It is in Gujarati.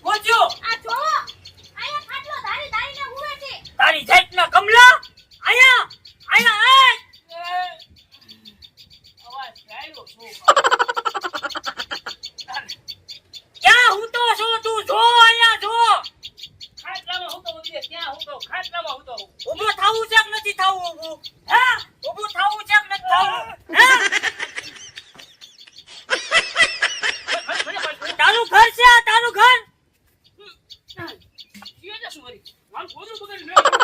પહોંચ્યો. આ જોવો આયા ખાટલો ધારી ધારીને હુવે છે. તારી જાતના કમલા આયા આયા અવાજ ગાયલો છો ક્યાં હું તો છો તું જો આયા જો ખાટલામાં હું તો ઉતરે ત્યાં હું તો ખાટલામાં હું તો ઊભો થાવું છે કે નથી થાવું ઊભું હા ઊભું થાવું છે કે નથી થાવું હા તારું ઘર છે આ તારું ઘર શું વળી આમ ગોદરું બગડી